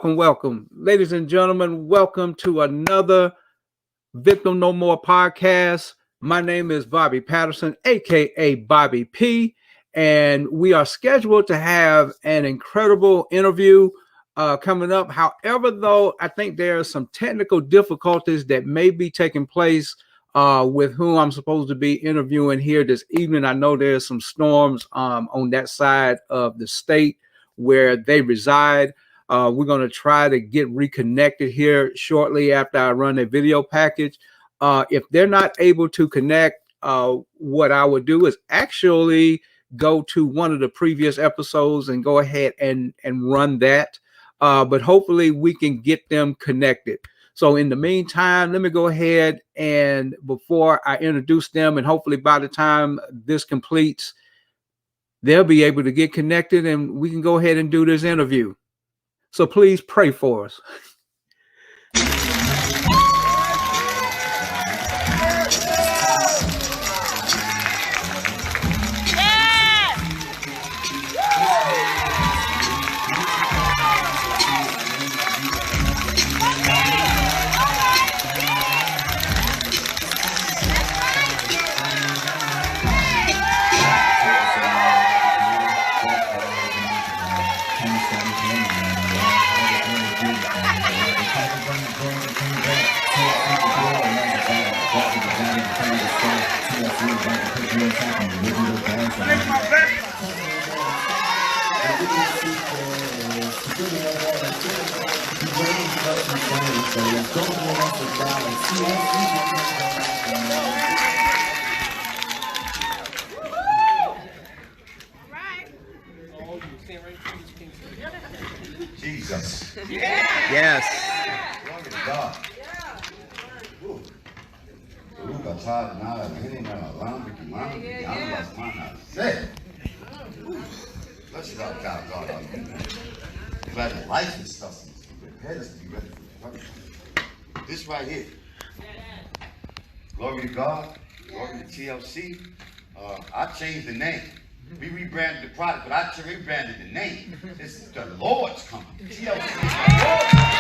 Welcome. Ladies and gentlemen, welcome to another Victim No More podcast. My name is Bobby Patterson, aka Bobby P, and we are scheduled to have an incredible interview coming up. However, though, I think there are some technical difficulties that may be taking place with whom I'm supposed to be interviewing here this evening. I know there's some storms on that side of the state where they reside. We're going to try to get reconnected here shortly after I run a video package. If they're not able to connect, what I would do is actually go to one of the previous episodes and go ahead and run that. But hopefully we can get them connected. So in the meantime, let me go ahead and before I introduce them, and hopefully by the time this completes, they'll be able to get connected and we can go ahead and do this interview. So please pray for us. Jesus. Yes. Glory to God. Bless you, God. Glad the life and stuff prepared us to be ready for the this right here. Glory to God. Glory to TLC. I changed the name. We rebranded the product, but I rebranded the name. This is the Lord's company. TLC.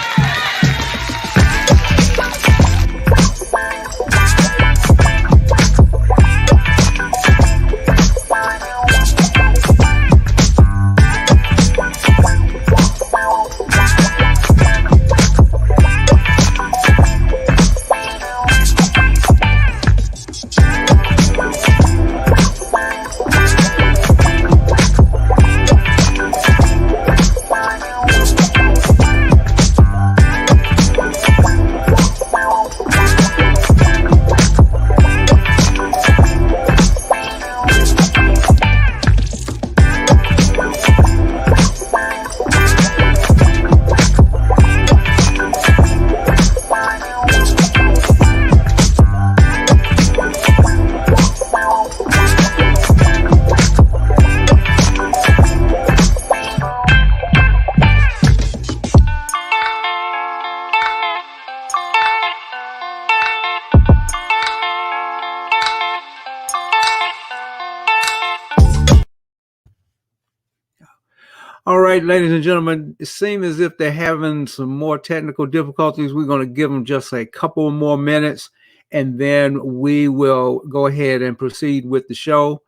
All right, ladies and gentlemen, it seems as if they're having some more technical difficulties. We're going to give them just a couple more minutes and then we will go ahead and proceed with the show.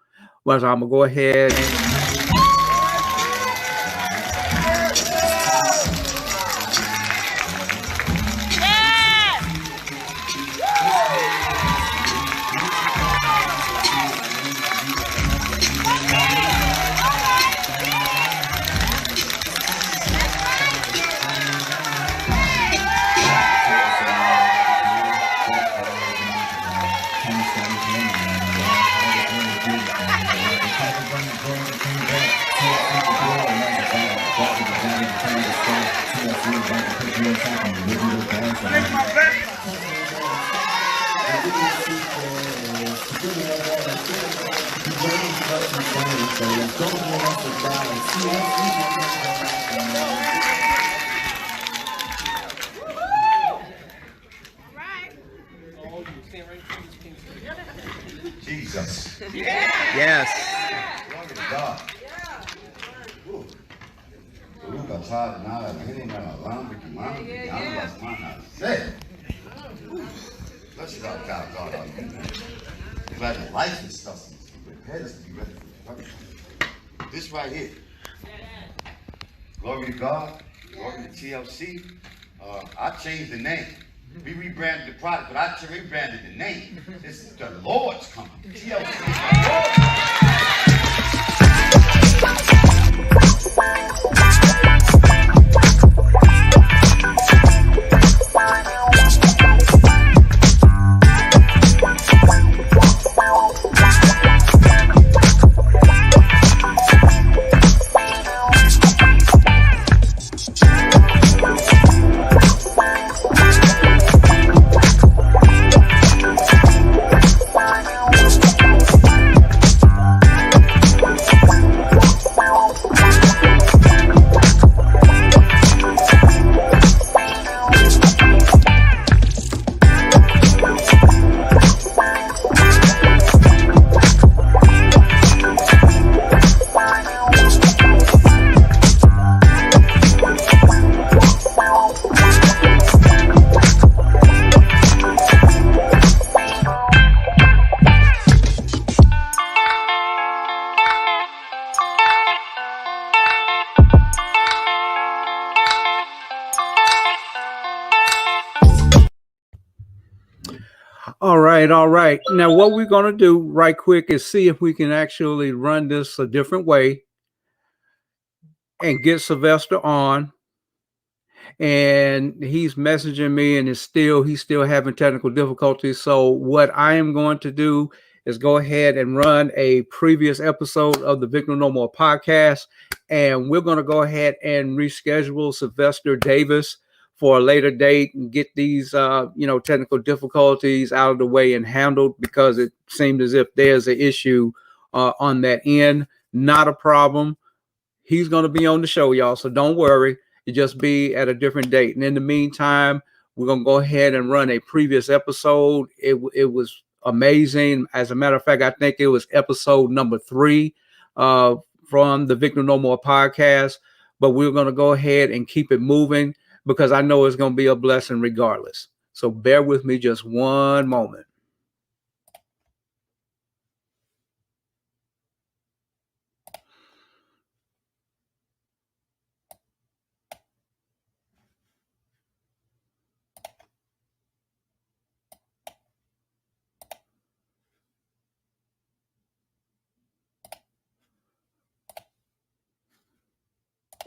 Well, I'm gonna go ahead and Jesus. yes. Glory to God. Ooh. Nunca sabe nada, la gente no la que manda, que anda las manos. Let's God, God. Glad the life and stuff is prepared us to be ready for it. This right here. Glory to God. Glory to TLC. I changed the name. We rebranded the product, but I rebranded the name. This is the Lord's company. TLC. All right. Now, what we're going to do right quick is see if we can actually run this a different way and get Sylvester on. And he's messaging me, and he's still having technical difficulties. So what I am going to do is go ahead and run a previous episode of the Victim No More podcast, and we're going to go ahead and reschedule Sylvester Davis for a later date and get these technical difficulties out of the way and handled, because it seemed as if there's an issue on that end. Not a problem. He's going to be on the show, y'all, so don't worry. It just be at a different date. And in the meantime, we're going to go ahead and run a previous episode. It was amazing. As a matter of fact, I think it was episode number 3 from the Victim No More podcast. But we're going to go ahead and keep it moving, because I know it's going to be a blessing regardless. So bear with me just one moment.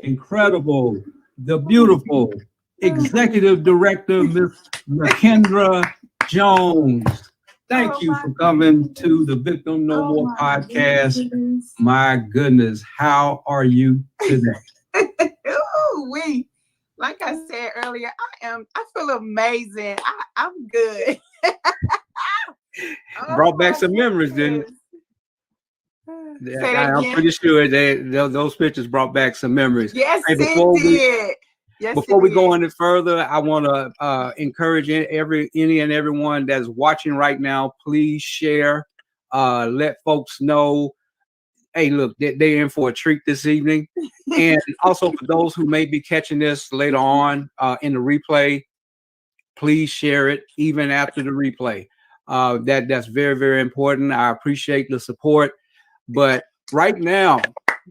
Incredible, the beautiful executive director, Miss LaKendra Jones. Thank you for coming to the Victim No More podcast. My goodness, how are you today? Like I said earlier, I feel amazing. I'm good. Brought back some memories, didn't it? I'm pretty sure those pictures brought back some memories. Yes, it did. Before we go any further, I want to encourage any and everyone that's watching right now, please share. Let folks know, hey, look, they're in for a treat this evening. And also for those who may be catching this later on in the replay, please share it even after the replay. That's very, very important. I appreciate the support. But right now,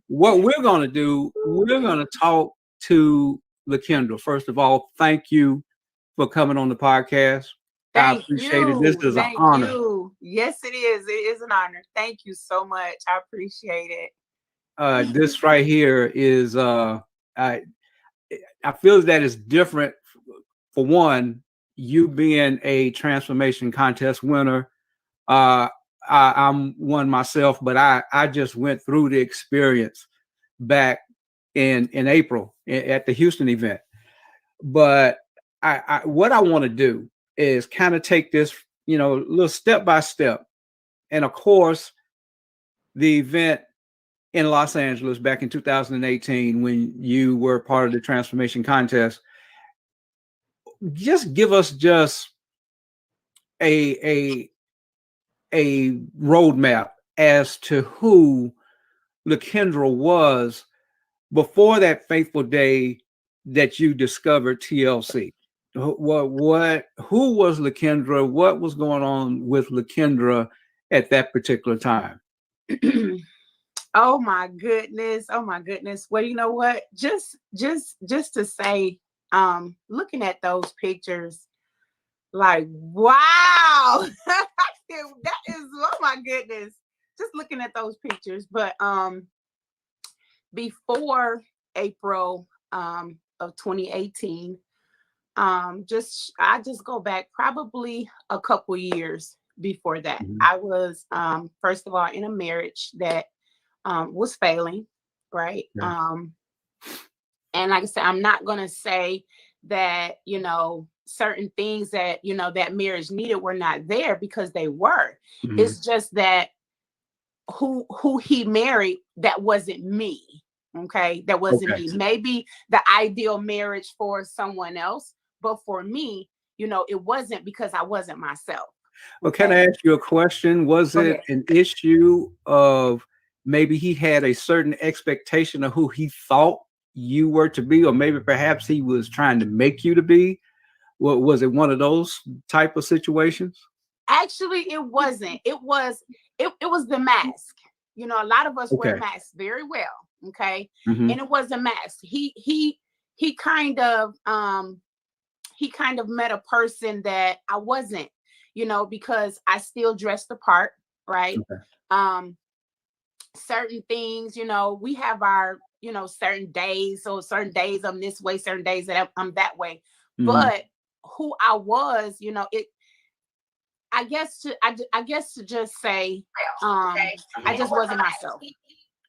what we're going to do, we're going to talk to LaKendra. First of all, thank you for coming on the podcast. I Thank appreciate it. This you. is an Thank honor. you. Yes, it is. It is an honor. Thank you so much. I appreciate it. This right here is I feel that it's different. For one, you being a transformation contest winner, I'm one myself, but I just went through the experience back in April at the Houston event. But what I want to do is kind of take this, a little step by step. And of course, the event in Los Angeles back in 2018, when you were part of the transformation contest, just give us just a roadmap as to who LaKendra was before that fateful day that you discovered TLC. Who was LaKendra? What was going on with LaKendra at that particular time? Oh my goodness. Oh my goodness. Well, you know what? Just to say, looking at those pictures, like, wow. That is, oh my goodness. Just looking at those pictures. But before April of 2018, I just go back probably a couple years before that. Mhm. I was first of all in a marriage that was failing, right? Yeah. And like I said, I'm not gonna say that, certain things that, that marriage needed were not there, because they were. Mhm. It's just that who he married, that wasn't me. Okay. That wasn't Okay. me. Maybe the ideal marriage for someone else, but for me, it wasn't, because I wasn't myself. Well, can I ask you a question? Was Go it ahead. an issue of maybe he had a certain expectation of who he thought you were to be, or maybe perhaps he was trying to make you to be? What was it, one of those type of situations? Actually, it wasn't. It was the mask. A lot of us wear Okay. masks very well. Okay. Mhm. And it was a mask. He kind of met a person that I wasn't, because I still dressed the part, right? Okay. Certain things, we have our, certain days. So certain days I'm this way, certain days that I'm that way. Mhm. But who I was, I guess to just say, I just wasn't myself.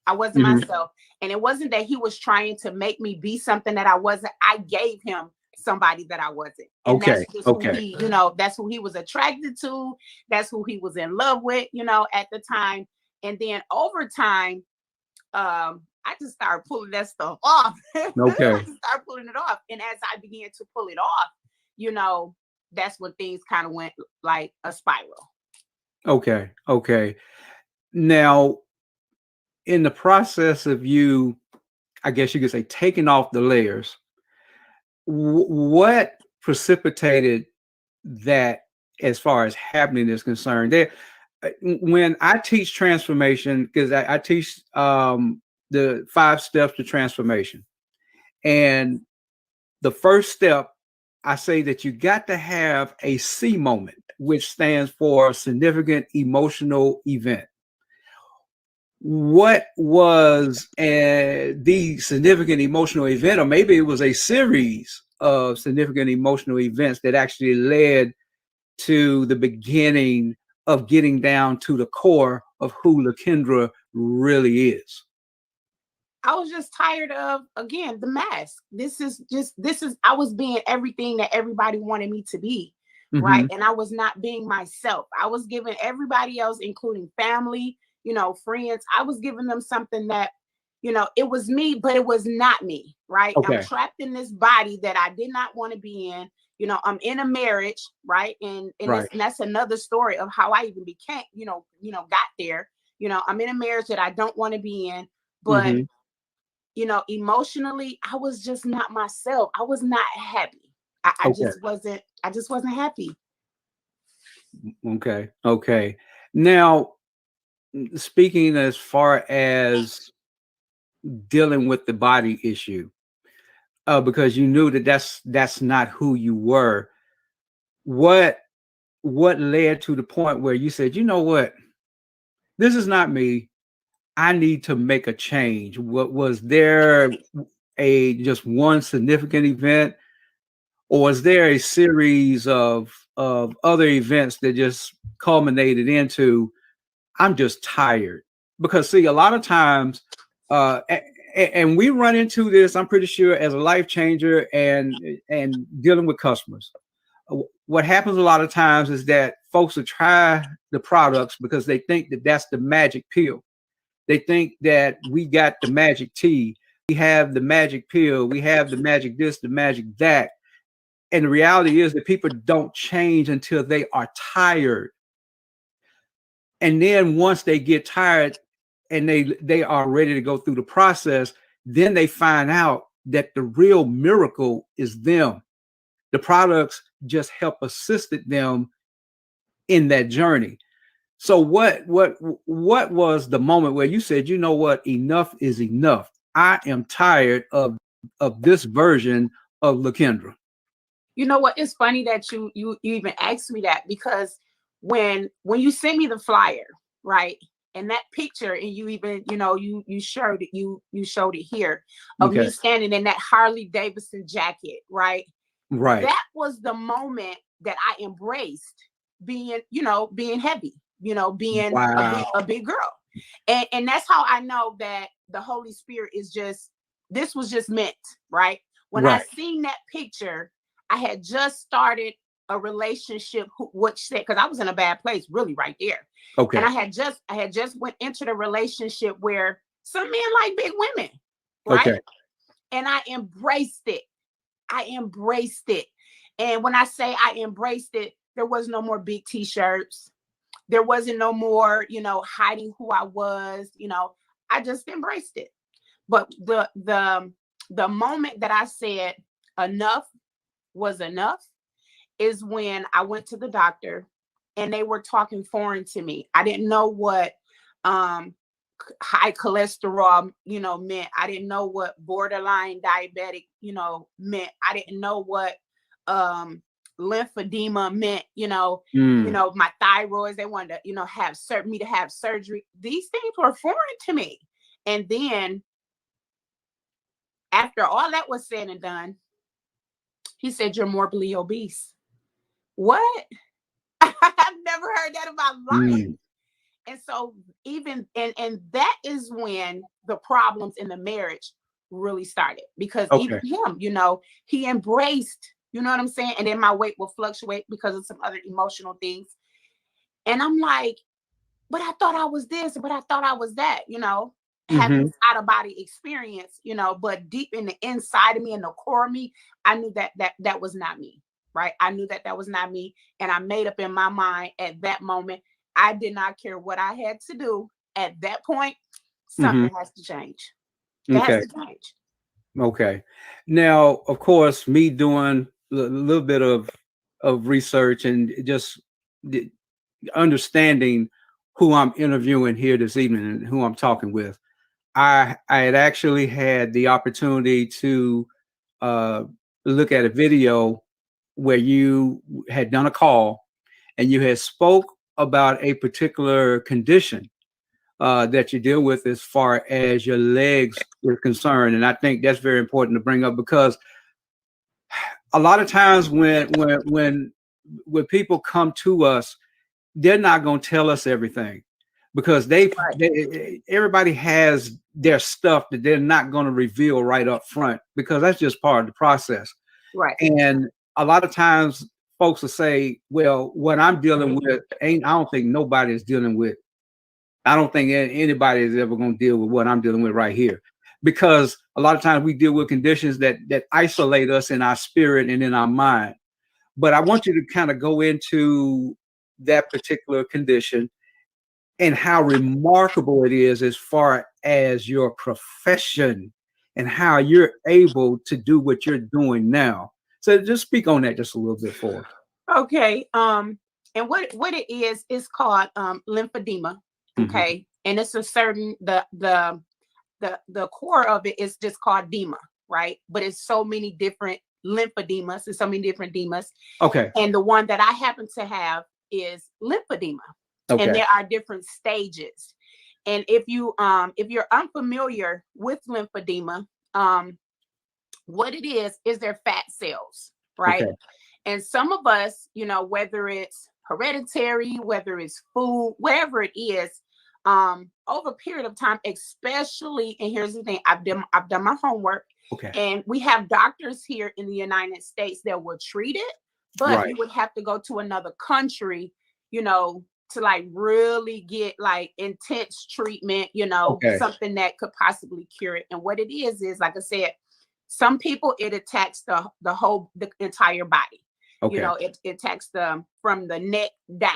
I wasn't Mhm. myself. And it wasn't that he was trying to make me be something that I wasn't. I gave him somebody that I wasn't. And Okay. that's just who he, that's who he was attracted to. That's who he was in love with, at the time. And then over time, I just started pulling that stuff off. Okay. I just started pulling it off. And as I began to pull it off, that's when things kind of went like a spiral. Okay. Okay. Now, in the process of you, I guess you could say, taking off the layers, what precipitated that as far as happening is concerned? When I teach transformation, because I teach the 5 steps to transformation, and the first step, I say that you got to have a C moment, which stands for significant emotional event. What was the significant emotional event, or maybe it was a series of significant emotional events that actually led to the beginning of getting down to the core of who LaKendra really is? I was just tired of, again, the mask. I was being everything that everybody wanted me to be, right? Mhm. And I was not being myself. I was giving everybody else, including family, friends, I was giving them something that, it was me, but it was not me, right? I'm Okay. trapped in this body that I did not want to be in. I'm in a marriage, right? Right. And that's another story of how I even became, got there. I'm in a marriage that I don't want to be in, but Mhm. Emotionally, I was just not myself. I was not happy. I Okay. just wasn't happy. Okay. Okay. Now, speaking as far as dealing with the body issue, because you knew that that's not who you were. What what led to the point where you said, you know what, this is not me. I need to make a change. What was there a just one significant event, or was there a series of other events that just culminated into I'm just tired? Because see, a lot of times, and we run into this, I'm pretty sure, as a life changer and dealing with customers. What happens a lot of times is that folks will try the products because they think that that's the magic pill. They think that we got the magic tea, we have the magic pill, we have the magic this, the magic that. And the reality is that people don't change until they are tired. And then once they get tired and they are ready to go through the process, then they find out that the real miracle is them. The products just help assisted them in that journey. So what was the moment where you said, you know what, enough is enough. I am tired of this version of LaKendra. You know what? It's funny that you even asked me that, because when you sent me the flyer, right? And that picture, and you even, you showed it, you showed it here of Okay. me standing in that Harley Davidson jacket, right? Right. That was the moment that I embraced being, being heavy, being Wow. a big girl. And that's how I know that the Holy Spirit is this was just meant, right? When I Right. seen that picture, I had just started a relationship, which said, because I was in a bad place, really, right there. Okay. And I had just went into the relationship where some men like big women, right? Okay. And I embraced it. I embraced it. And when I say I embraced it, there was no more big t-shirts. There wasn't no more, hiding who I was. I just embraced it. But the moment that I said enough was enough is when I went to the doctor and they were talking foreign to me. I didn't know what high cholesterol, meant. I didn't know what borderline diabetic, meant. I didn't know what lymphedema meant, my thyroids. They wanted to, have me to have surgery. These things were foreign to me. And then after all that was said and done, he said, "You're morbidly obese." What? I've never heard that in my life. And so even and that is when the problems in the marriage really started, because even Okay. him, he embraced, you know what I'm saying? And then my weight will fluctuate because of some other emotional things. And I'm like, but I thought I was this, but I thought I was that, having Mm-hmm. this out of body experience, but deep in the inside of me and the core of me, I knew that was not me, right? I knew that was not me. And I made up in my mind at that moment, I did not care what I had to do at that point. Mm-hmm. Something has to change. It has Okay. to change. Okay. Now, of course, me doing a little bit of research and just understanding who I'm interviewing here this evening and who I'm talking with. I had actually had the opportunity to uh, look at a video where you had done a call and you had spoke about a particular condition that you deal with as far as your legs are concerned. And I think that's very important to bring up, because a lot of times when people come to us, they're not going to tell us everything, because Right. everybody has their stuff that they're not going to reveal right up front, because that's just part of the process. Right. And a lot of times folks will say, well, what I'm dealing with I don't think nobody is dealing with. I don't think anybody is ever going to deal with what I'm dealing with right here, because a lot of times we deal with conditions that isolate us in our spirit and in our mind. But I want you to kind of go into that particular condition and how remarkable it is as far as your profession and how you're able to do what you're doing now. So just speak on that just a little bit for us. Okay. And what it is called lymphedema. Okay. And it's a certain the core of it is just called edema, right? But it's so many different lymphedemas and so many different demas. Okay. And the one that I happen to have is lymphedema. Okay. And there are different stages. And if you're unfamiliar with lymphedema, what it is they're fat cells, right? Okay. And some of us, whether it's hereditary, whether it's food, whatever it is, over a period of time, especially, and here's the thing, I've done my homework. Okay. And we have doctors here in the United States that will treat it, but you would have to go to another country, to like really get like intense treatment, something that could possibly cure it. And what it is like I said, some people it attacks the entire body. Okay. It attacks from the neck down.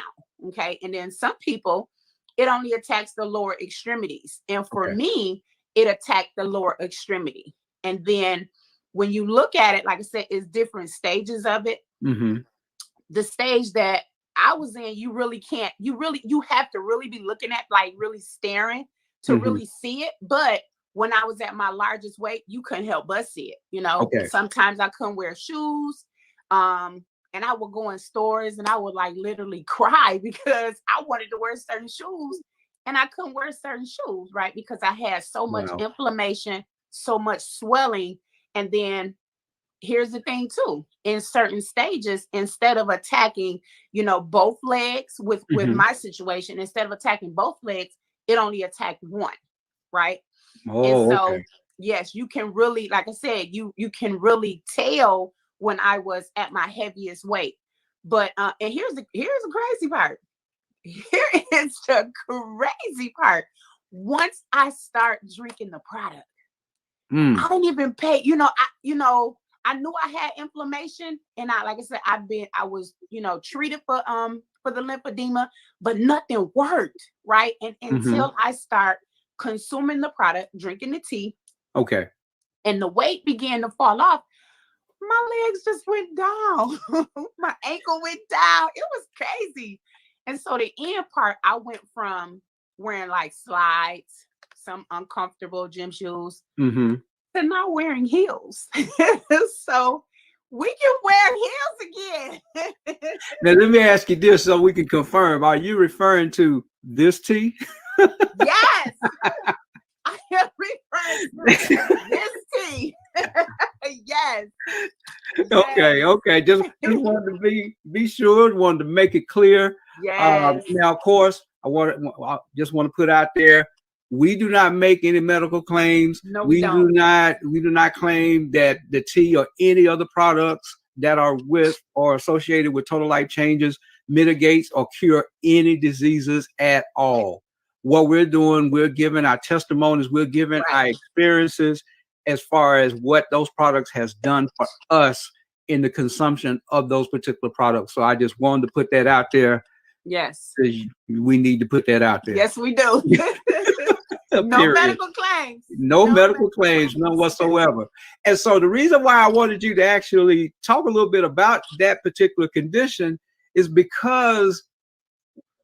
Okay. And then some people, it only attacks the lower extremities. And for me, it attacked the lower extremity. And then when you look at it, like I said, it's different stages of it. Mm-hmm. The stage that I was in, you have to really be looking at, like really staring to really see it. But when I was at my largest weight, you couldn't help but see it. Okay. Sometimes I couldn't wear shoes. And I would go in stores and I would like literally cry because I wanted to wear certain shoes and I couldn't wear certain shoes, right? Because I had so much inflammation, so much swelling. And then here's the thing too, in certain stages, instead of attacking, both legs with my situation, instead of attacking both legs, it only attacked one, right? Oh, and so, okay. Yes, you can really, like I said, you can really tell when I was at my heaviest weight. But and here's the crazy part. Here is the crazy part. Once I start drinking the product, I didn't even pay. I knew I had inflammation, and like I said, I was treated for the lymphedema, but nothing worked, right? And until I start consuming the product, drinking the tea, okay, and the weight began to fall off, my legs just went down. My ankle went down. It was crazy. And so the end part, I went from wearing like slides, some uncomfortable gym shoes, to now wearing heels. So we can wear heels again. Now let me ask you this so we can confirm. Are you referring to this tea? Yes. I am referring to this tea. Yes. Okay. Just wanted to be sure. Wanted to make it clear. Yes. Now, of course, I just want to put out there, we do not make any medical claims. No, we don't. do not claim that the tea or any other products that are with or associated with Total Life Changes mitigates or cure any diseases at all. What we're doing, we're giving our testimonies, we're giving our experiences as far as what those products has done for us in the consumption of those particular products. So I just wanted to put that out there. Yes. We need to put that out there. Yes, we do. No medical claims. No medical claims, none whatsoever. And so the reason why I wanted you to actually talk a little bit about that particular condition is because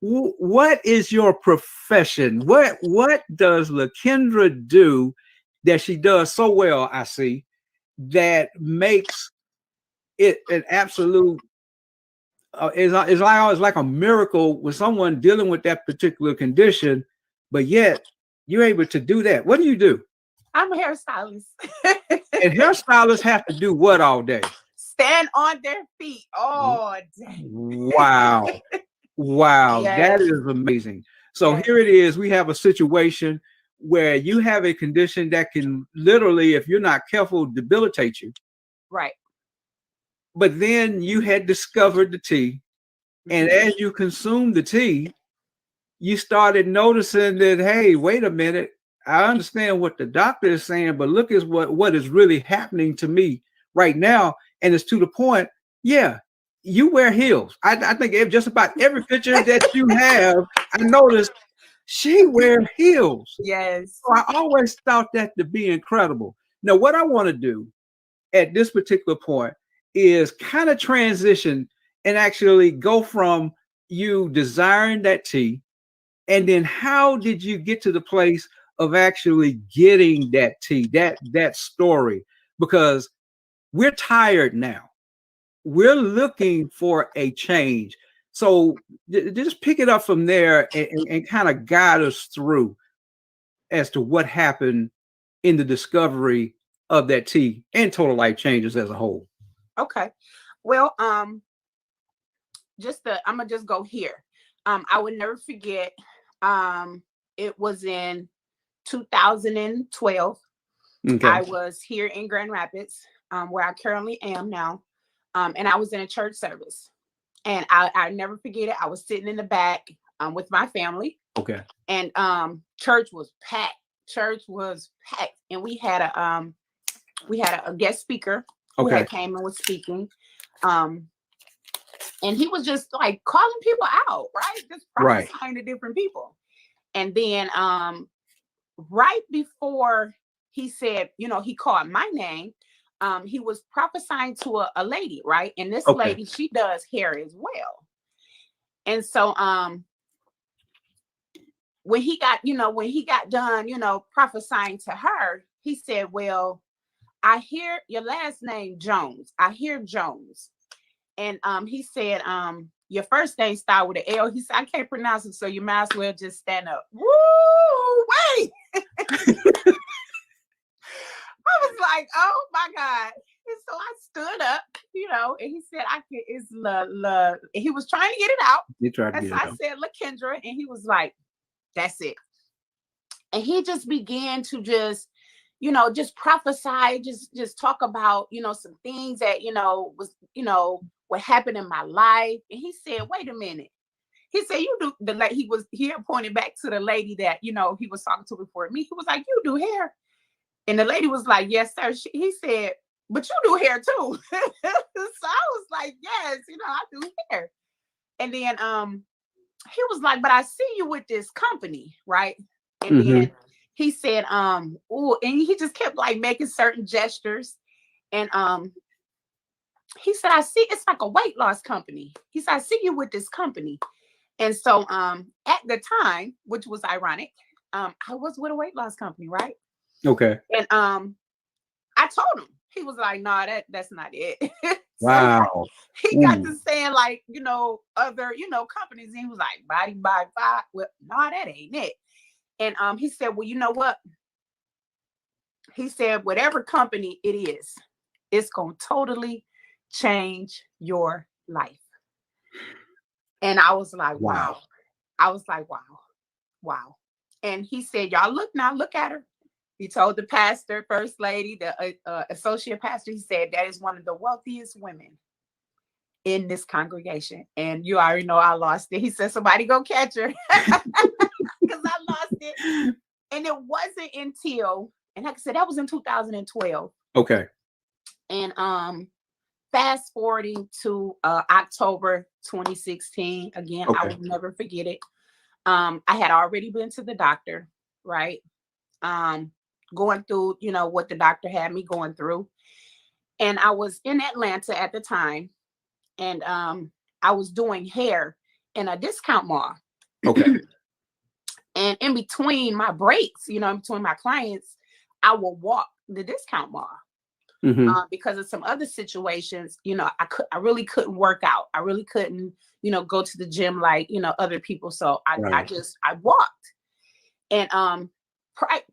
what is your profession? What does LaKendra do that she does so well, I see, that makes it an absolute it's like a miracle with someone dealing with that particular condition, but yet you're able to do that. What do you do? I'm a hairstylist. And hairstylists have to do what all day? Stand on their feet all day. Wow. Yes. That is amazing. So here it is. We have a situation where you have a condition that can literally, if you're not careful, debilitate you. Right. But then you had discovered the tea. And as you consumed the tea, you started noticing that, hey, wait a minute. I understand what the doctor is saying, but look at what is really happening to me right now. And it's to the point, you wear heels. I think just about every picture that you have, I noticed she wears heels. Yes. So I always thought that to be incredible. Now, what I want to do at this particular point is kind of transition and actually go from you designed that tea, and then how did you get to the place of actually getting that tea, that story? Because we're tired now. We're looking for a change. So just pick it up from there and kind of guide us through as to what happened in the discovery of that tea and total life changes as a whole. Okay. Well, I'm gonna just go here. I would never forget. It was in 2012. Okay. I was here in Grand Rapids, where I currently am now. And I was in a church service. And I never forget it. I was sitting in the back with my family. Okay. And church was packed. Church was packed. And we had a guest speaker who had came and was speaking. And he was just like calling people out, right? Just prophesying to different people. And then right before he said, he called my name, he was prophesying to a lady, right? And this lady, she does hair as well. And so when he got done, prophesying to her, he said, well, I hear your last name Jones. I hear Jones. And he said, your first name start with an L. He said, I can't pronounce it, so you might as well just stand up. Woo, wait. I was like, oh my God. And so I stood up, and he said, it's he was trying to get it out. He tried to and get so it I out. said, LaKendra, and he was like, that's it. And he just began to just prophesy, just talk about, some things that, was, what happened in my life. And he said, wait a minute. He said, you do he pointed back to the lady that, he was talking to before me. He was like, you do hair. And the lady was like, yes, sir. He said, but you do hair too. So I was like, yes, I do hair. And then he was like, but I see you with this company, right? And then he said, oh, and he just kept like making certain gestures. And he said, I see it's like a weight loss company. He said, I see you with this company. And so at the time, which was ironic, I was with a weight loss company, right? Okay. And I told him. He was like, nah, that's not it. So wow. he got to saying like, other, companies. And he was like, Body by 5. Well, nah, that ain't it. And he said, well, you know what? He said, whatever company it is, it's going to totally change your life. And I was like, wow. I was like, wow. And he said, y'all look at her. He told the pastor, first lady, the associate pastor, he said, that is one of the wealthiest women in this congregation. And you already know I lost it. He said, somebody go catch her. Because I lost it. And it wasn't until, and like I said, that was in 2012. Okay. And fast forwarding to October 2016, again, I will never forget it. I had already been to the doctor, right? Going through, what the doctor had me going through. And I was in Atlanta at the time. And I was doing hair in a discount mall. Okay. And in between my breaks, in between my clients, I will walk the discount mall. Because of some other situations, I really couldn't work out. I really couldn't, go to the gym like, other people. So I walked. And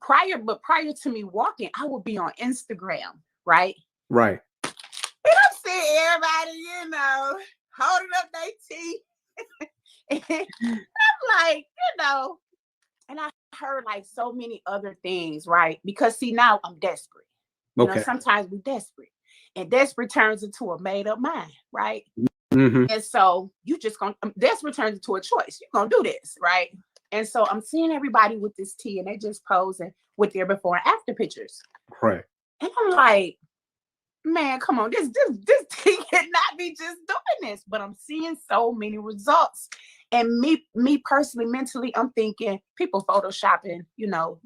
prior to me walking, I would be on Instagram, right? Right. And I'm seeing everybody, holding up their teeth. And I'm like, and I heard like so many other things, right? Because see, now I'm desperate. Sometimes we're desperate. And desperate turns into a made-up mind, right? And so desperate turns into a choice. You're gonna do this, right? And so I'm seeing everybody with this tea and they just posing with their before and after pictures. Right. And I'm like, man, come on, this tea cannot be just doing this. But I'm seeing so many results. And me personally, mentally, I'm thinking people photoshopping,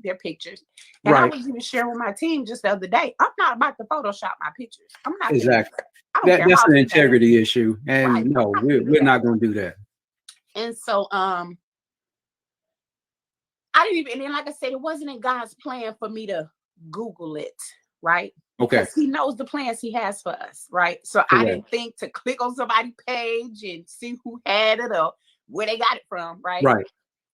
their pictures. And I was even sharing with my team just the other day, I'm not about to Photoshop my pictures. I'm not. Exactly. I don't care That's how an integrity issue. And no, we're not going to do that. And so I didn't even, and then like I said, it wasn't in God's plan for me to Google it, right? Okay. Because he knows the plans he has for us, right? So I Correct. didn't think to click on somebody's page and see who had it or where they got it from, right? Right.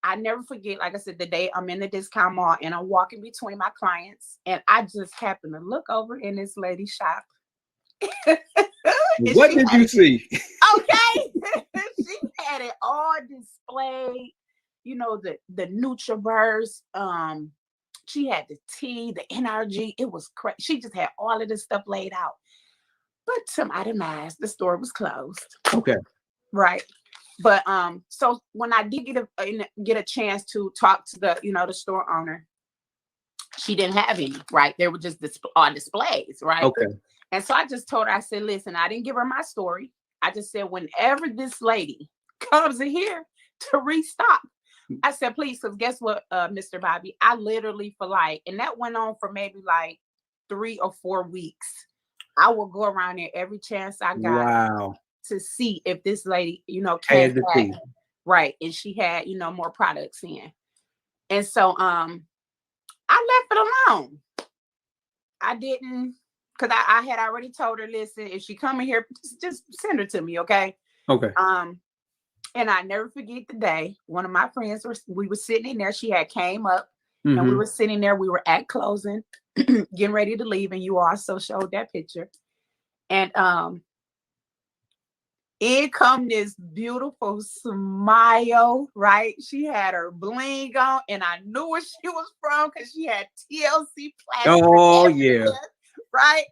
I never forget, like I said, the day I'm in the discount mall and I'm walking between my clients, and I just happened to look over in this lady's shop. What did you see? Okay. She had it all displayed, you know, the NutriBurst, she had the tea, the NRG. It was crazy. She just had all of this stuff laid out. But to my demise, the store was closed. Okay. Right. But so when I did get a chance to talk to the, you know, the store owner, she didn't have any, right? They were just on displays, right? Okay. And so I just told her, I said, listen, I didn't give her my story. I just said, whenever this lady comes in here to restock, I said, please, because guess what, Mr. Bobby, I literally and that went on for maybe like 3 or 4 weeks. I would go around there every chance I got. Wow. To see if this lady, you know, came back, see. right, and she had, you know, more products in. And so I left it alone. I didn't, because I had already told her, listen, if she come in here, just send her to me, okay? Okay. And I never forget the day one of my friends we were sitting in there. She had came up and we were sitting there. We were at closing, getting ready to leave, and you also showed that picture. And in come this beautiful smile, right? She had her bling on, and I knew where she was from because she had TLC plastered. Oh yeah, right.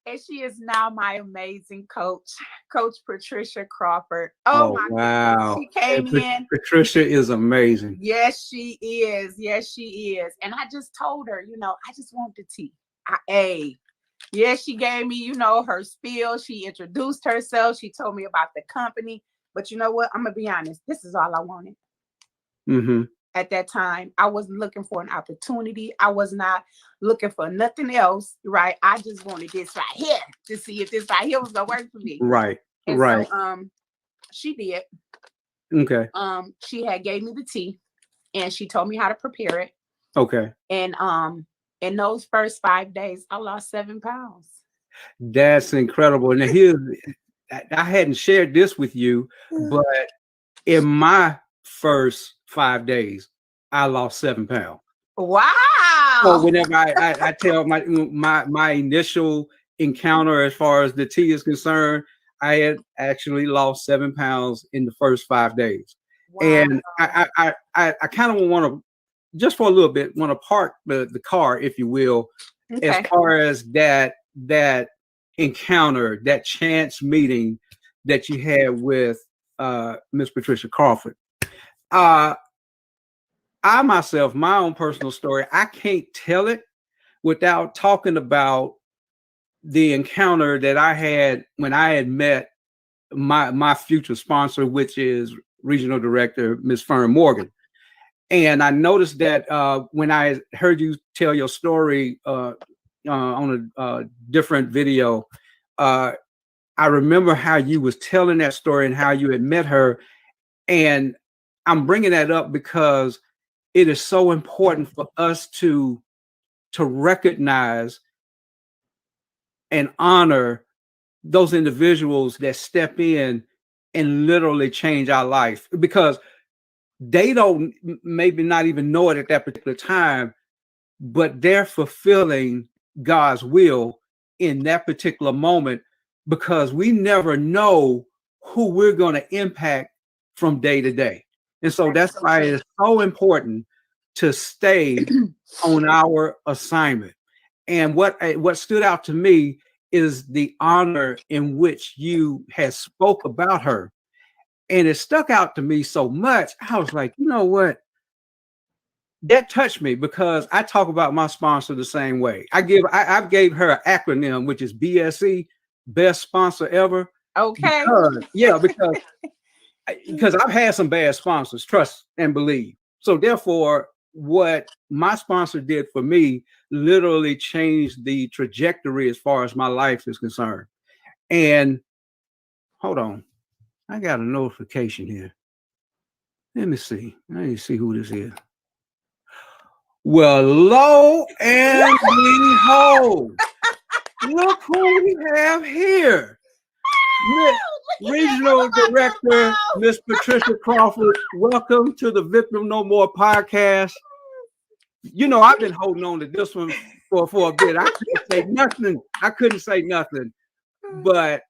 And she is now my amazing coach, Coach Patricia Crawford. Oh my wow! goodness. She came in. Patricia is amazing. Yes, she is. Yes, she is. And I just told her, you know, I just want the tea. Yes, she gave me, you know, her spiel. She introduced herself. She told me about the company. But you know what? I'm going to be honest. This is all I wanted. At that time, I wasn't looking for an opportunity. I was not looking for nothing else, right? I just wanted this right here to see if this right here was going to work for me. Right, and right. So, she did. Okay. She had gave me the tea, and she told me how to prepare it. Okay. And in those first 5 days, I lost 7 pounds. That's incredible. And here, I hadn't shared this with you, but in my first 5 days, I lost 7 pounds. Wow. So whenever I tell my initial encounter as far as the tea is concerned, I had actually lost 7 pounds in the first 5 days. Wow. And I kind of want to, just for a little bit, want to park the car, if you will, as far as that encounter, that chance meeting that you had with Miss Patricia Crawford. I myself, my own personal story, I can't tell it without talking about the encounter that I had when I had met my future sponsor, which is Regional Director, Ms. Fern Morgan. And I noticed that when I heard you tell your story on a different video, I remember how you was telling that story and how you had met her. And I'm bringing that up because it is so important for us to recognize and honor those individuals that step in and literally change our life, because they don't maybe not even know it at that particular time, but they're fulfilling God's will in that particular moment, because we never know who we're going to impact from day to day. And so that's why it's so important to stay on our assignment. And what stood out to me is the honor in which you had spoke about her. And it stuck out to me so much. I was like, you know what? That touched me, because I talk about my sponsor the same way. I gave her an acronym, which is BSE, Best Sponsor Ever. Okay. Because I've had some bad sponsors, trust and believe. So therefore, what my sponsor did for me literally changed the trajectory as far as my life is concerned. And hold on, I got a notification here. Let me see. Let me see who this is. Well, lo and behold, look who we have here. Regional Director, Miss Patricia Crawford. Welcome to the Victim No More podcast. You know, I've been holding on to this one for a bit. I couldn't say nothing. But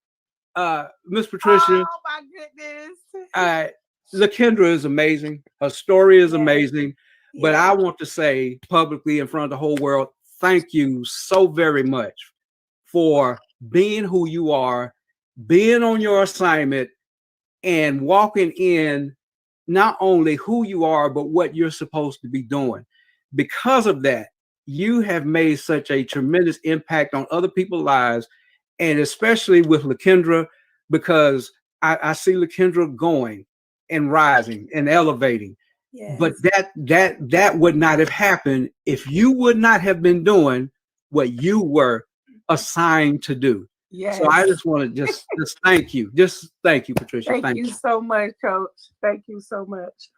Miss Patricia, oh my goodness, LaKendra is amazing. Her story is amazing. But yes. I want to say publicly in front of the whole world, thank you so very much for being who you are, being on your assignment, and walking in not only who you are, but what you're supposed to be doing. Because of that, you have made such a tremendous impact on other people's lives, and especially with LaKendra, because I see LaKendra going and rising and elevating. Yes. But that would not have happened if you would not have been doing what you were assigned to do. Yes. So I just want to just thank you. Just thank you, Patricia. Thank you so much, Coach. Thank you so much.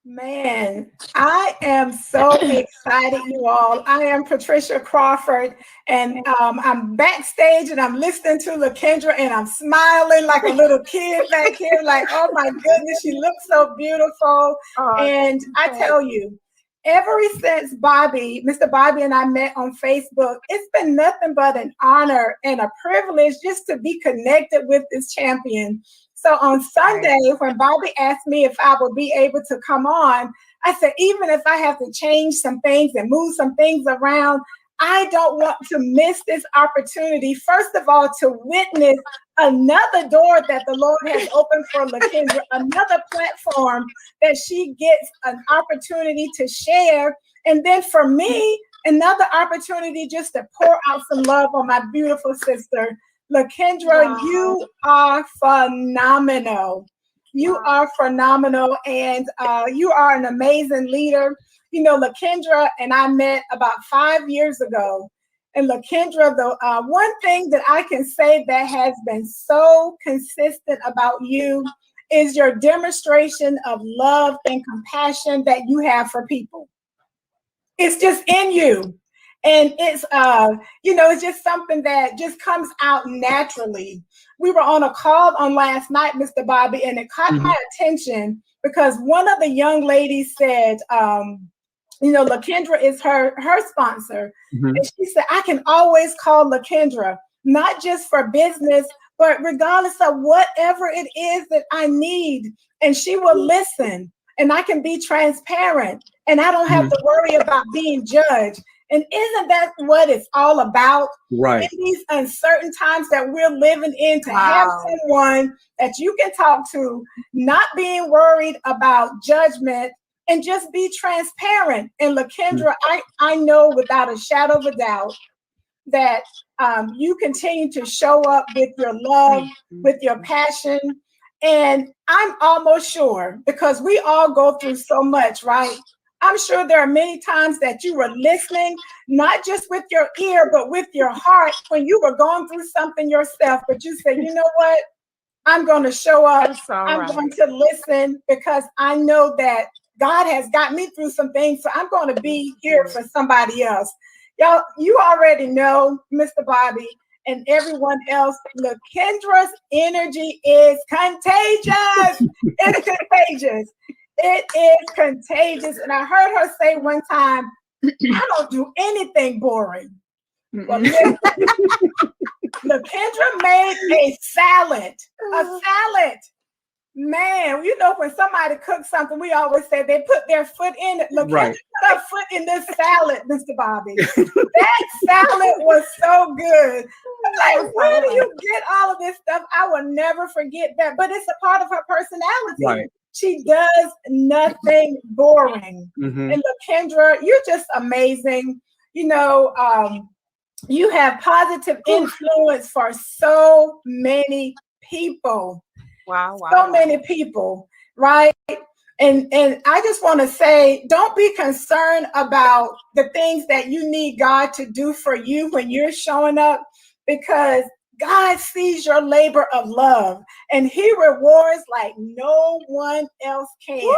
Man, I am so excited, you all. I am Patricia Crawford, and I'm backstage and I'm listening to LaKendra and I'm smiling like a little kid back here, like, oh my goodness, she looks so beautiful. And I tell you, ever since Mr. Bobby and I met on Facebook, it's been nothing but an honor and a privilege just to be connected with this champion. So on Sunday, when Bobby asked me if I would be able to come on, I said, even if I have to change some things and move some things around, I don't want to miss this opportunity. First of all, to witness another door that the Lord has opened for LaKendra, another platform that she gets an opportunity to share. And then for me, another opportunity just to pour out some love on my beautiful sister. LaKendra, wow. You are phenomenal. You are phenomenal, and you are an amazing leader. You know, LaKendra and I met about 5 years ago. And LaKendra, the one thing that I can say that has been so consistent about you is your demonstration of love and compassion that you have for people. It's just in you. And it's, it's just something that just comes out naturally. We were on a call on last night, Mr. Bobby, and it caught my attention because one of the young ladies said, LaKendra is her sponsor. And she said, I can always call LaKendra, not just for business, but regardless of whatever it is that I need. And she will listen, and I can be transparent, and I don't have to worry about being judged. And isn't that what it's all about? Right. In these uncertain times that we're living in, to have someone that you can talk to, not being worried about judgment, and just be transparent. And LaKendra, I know without a shadow of a doubt that you continue to show up with your love, with your passion. And I'm almost sure, because we all go through so much, right? I'm sure there are many times that you were listening, not just with your ear, but with your heart when you were going through something yourself. But you said, you know what? I'm going to show up. I'm going to listen because I know that God has got me through some things. So I'm going to be here for somebody else. Y'all, you already know, Mr. Bobby and everyone else, LaKendra's energy is contagious. It's contagious. It is contagious. And I heard her say one time, I don't do anything boring. Well, LaKendra made a salad. Man, you know, when somebody cooks something, we always say they put their foot in it. LaKendra put her foot in this salad, Mr. Bobby. That salad was so good. I'm like, where do you get all of this stuff? I will never forget that. But it's a part of her personality. Right. She does nothing boring. And LaKendra, you're just amazing. You know, you have positive influence for so many people. So many people, right? And I just want to say, don't be concerned about the things that you need God to do for you when you're showing up, because God sees your labor of love, and he rewards like no one else can. Woo!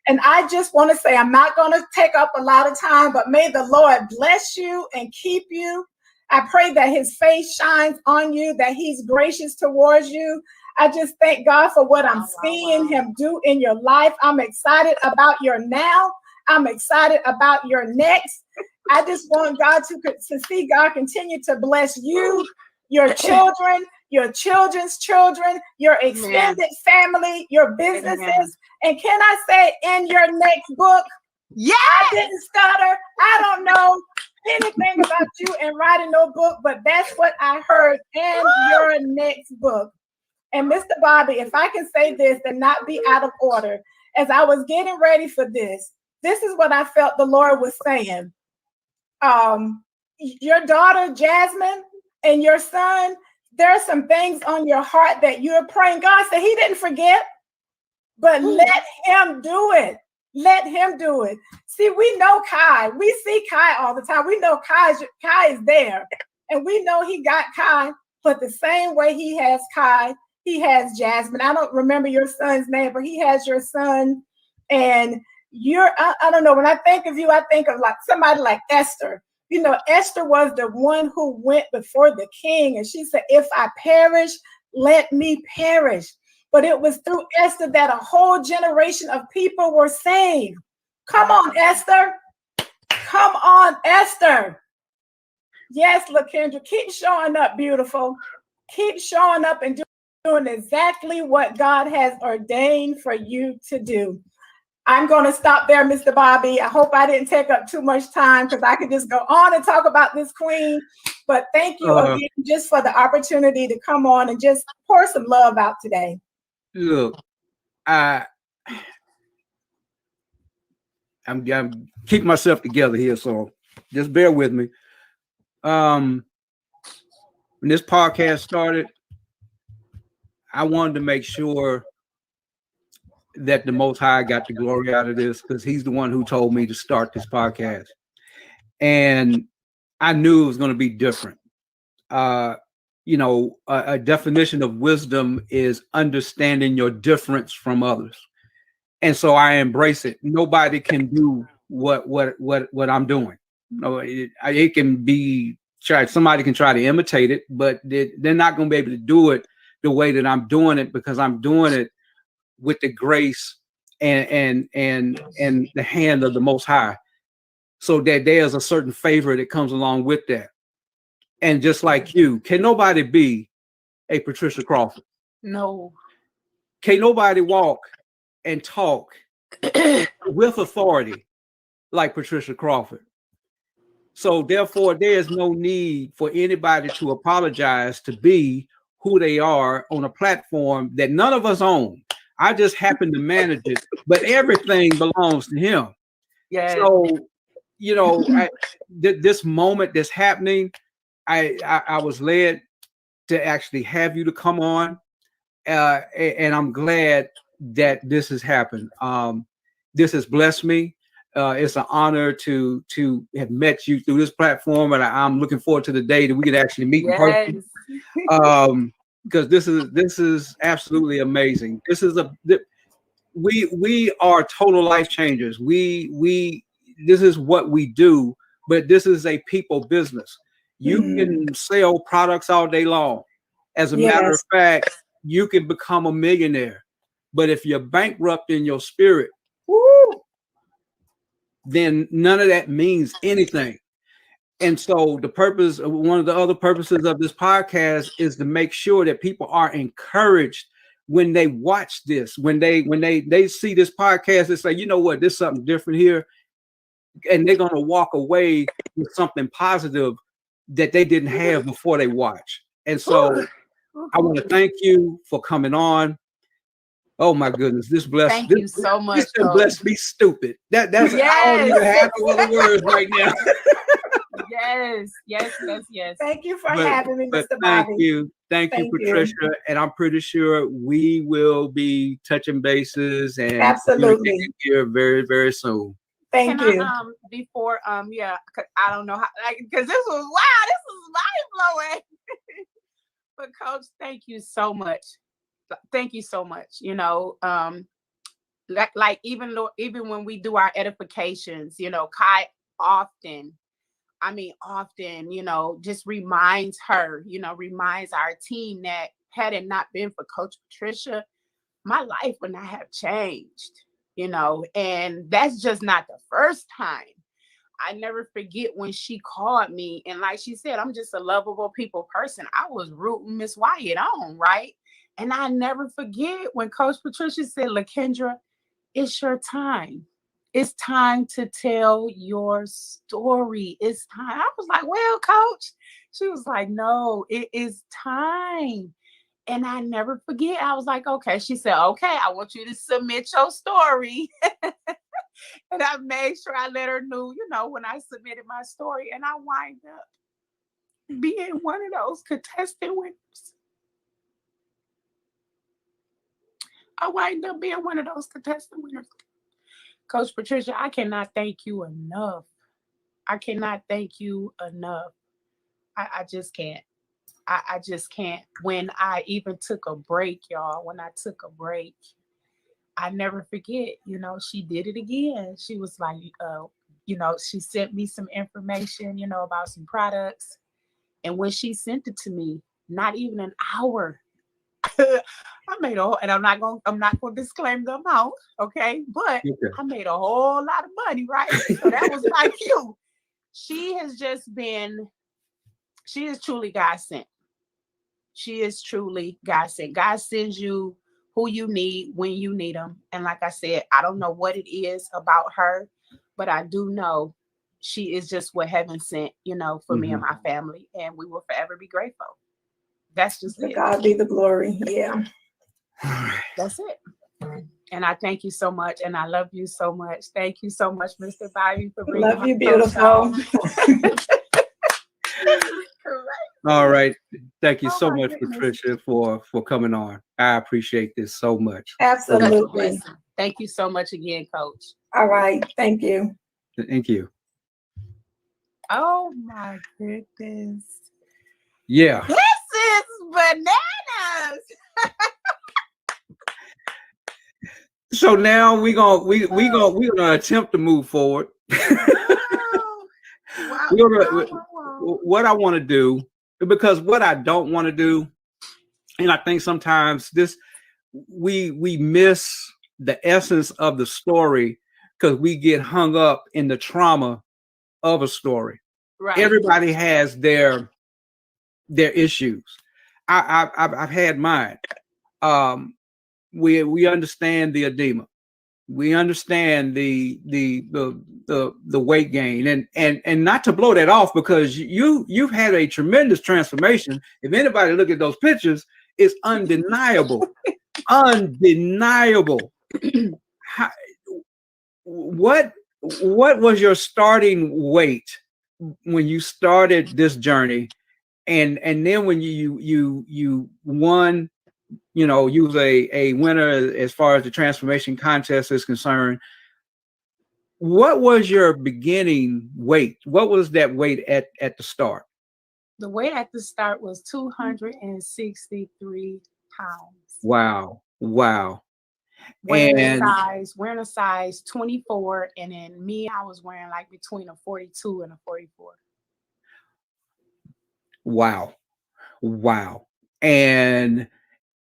And I just want to say, I'm not going to take up a lot of time, but may the Lord bless you and keep you. I pray that his face shines on you, that he's gracious towards you. I just thank God for what I'm seeing him do in your life. I'm excited about your now. I'm excited about your next. I just want God to see God continue to bless you, your children, your children's children, your extended family, your businesses. Amen. And can I say, in your next book, yes, I didn't stutter. I don't know anything about you and writing no book, but that's what I heard in your next book. And Mr. Bobby, if I can say this and not be out of order, as I was getting ready for this is what I felt the Lord was saying. Your daughter, Jasmine, and your son, there are some things on your heart that you're praying. God said he didn't forget, but let him do it. Let him do it. See, we know Kai. We see Kai all the time. We know Kai is there. And we know he got Kai, but the same way he has Kai, he has Jasmine. I don't remember your son's name, but he has your son. And I don't know, when I think of you, I think of like somebody like Esther. You know, Esther was the one who went before the king, and she said, if I perish, let me perish. But it was through Esther that a whole generation of people were saved. Come on, Esther. Come on, Esther. Yes, LaKendra, keep showing up, beautiful. Keep showing up and doing exactly what God has ordained for you to do. I'm going to stop there, Mr. Bobby. I hope I didn't take up too much time because I could just go on and talk about this queen. But thank you again just for the opportunity to come on and just pour some love out today. Look, I'm keeping myself together here, so just bear with me. When this podcast started, I wanted to make sure that the Most High got the glory out of this because he's the one who told me to start this podcast. And I knew it was going to be different. A definition of wisdom is understanding your difference from others. And so I embrace it. Nobody can do what I'm doing. No, it can be tried. Somebody can try to imitate it, but they're not going to be able to do it the way that I'm doing it because I'm doing it with the grace and the hand of the Most High, so that there's a certain favor that comes along with that. And just like you, can nobody be a Patricia Crawford? No. Can nobody walk and talk with authority like Patricia Crawford? So therefore, there is no need for anybody to apologize to be who they are on a platform that none of us own. I just happen to manage it, but everything belongs to him. Yeah. So, this moment that's happening, I was led to actually have you to come on, and I'm glad that this has happened. This has blessed me. It's an honor to have met you through this platform, and I'm looking forward to the day that we can actually meet in person. Because this is absolutely amazing. We are total life changers. This is what we do, but this is a people business. You can sell products all day long. As a matter of fact, you can become a millionaire. But if you're bankrupt in your spirit, then none of that means anything. And so one of the other purposes of this podcast is to make sure that people are encouraged when they watch this, when they see this podcast, they say, you know what, there's something different here. And they're going to walk away with something positive that they didn't have before they watch. And so I want to thank you for coming on. Oh my goodness, this blessed. Thank you so much. This blessed me stupid. That's I don't even have no other words right now. Yes. Thank you for having me, Mr. Bobby. Thank you, Patricia. And I'm pretty sure we will be touching bases and absolutely here very, very soon. Thank you. Before I don't know how, because this was mind blowing. But Coach, thank you so much. Thank you so much. Like even when we do our edifications, Kai often, often, just reminds her, reminds our team that had it not been for Coach Patricia, my life would not have changed, and that's just not the first time. I never forget when she called me, and like she said, I'm just a lovable people person. I was rooting Miss Wyatt on, right? And I never forget when Coach Patricia said, LaKendra, it's your time. It's time to tell your story. It's time. I was like, well, Coach. She was like, no, it is time. And I never forget. I was like, okay. She said, okay, I want you to submit your story. And I made sure I let her know, when I submitted my story, and I wind up being one of those contestant winners. I wind up being one of those contestant winners. Coach Patricia, I cannot thank you enough. I cannot thank you enough. I just can't. I just can't. When I even took a break, y'all, when I took a break, I never forget, she did it again. She was like, she sent me some information, about some products. And when she sent it to me, not even an hour, I made and I'm not going to disclaim the amount. Okay. But Okay. I made a whole lot of money, right? So that was my cue. She is truly God sent. She is truly God sent. God sends you who you need when you need them. And like I said, I don't know what it is about her, but I do know she is just what heaven sent, for me and my family. And we will forever be grateful. That's just To it. God be the glory. Yeah. That's it. And I thank you so much. And I love you so much. Thank you so much, Mr. Bobby, for bringing Love you, beautiful. All right. Thank you so my much, goodness. Patricia, for coming on. I appreciate this so much. Absolutely. Thank you so much again, Coach. All right. Thank you. Thank you. Oh my goodness. Yeah. This is bananas. So now we're gonna attempt to move forward. Wow. What I want to do, because what I don't want to do, and I think sometimes we miss the essence of the story because we get hung up in the trauma of a story. Right. Everybody has their issues. I've had mine. We understand the edema. We understand the weight gain, and not to blow that off, because you've had a tremendous transformation. If anybody look at those pictures, it's undeniable. Undeniable. What was your starting weight when you started this journey, and then when you won, you was a winner as far as the transformation contest is concerned? What was your beginning weight? What was that weight at the start? The weight at the start was 263 pounds. Wow. Wearing a size 24, and then me, I was wearing like between a 42 and a 44. Wow. And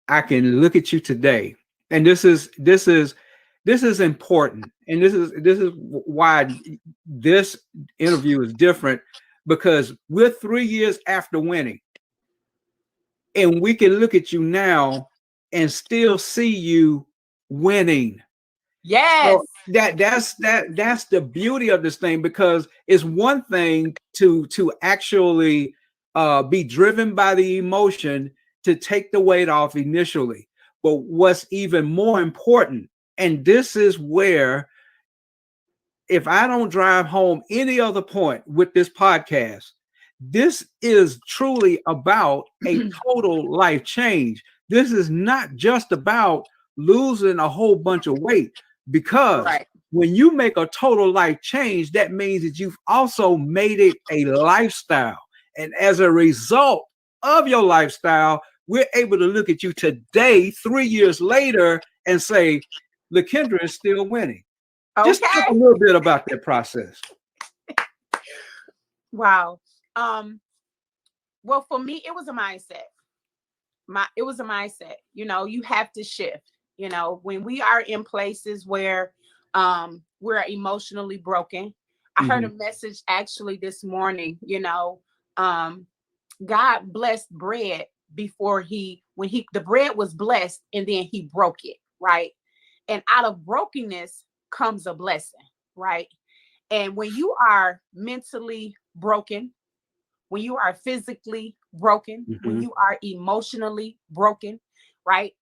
I can look at you today, and this is important, and this is why this interview is different, because we're 3 years after winning, and we can look at you now and still see you winning. Yes. So that's the beauty of this thing, because it's one thing to actually be driven by the emotion to take the weight off initially. But what's even more important, and this is where, if I don't drive home any other point with this podcast, this is truly about a total life change. This is not just about losing a whole bunch of weight, because when you make a total life change, that means that you've also made it a lifestyle. And as a result of your lifestyle, we're able to look at you today, 3 years later, and say, LaKendra is still winning. Just talk a little bit about that process. Wow. Well, for me, it was a mindset. It was a mindset. You know, you have to shift. You know, when we are in places where we're emotionally broken. I heard a message actually this morning, you know, God blessed bread before the bread was blessed and then he broke it, right? And out of brokenness comes a blessing, right? And when you are mentally broken, when you are physically broken, when you are emotionally broken, right?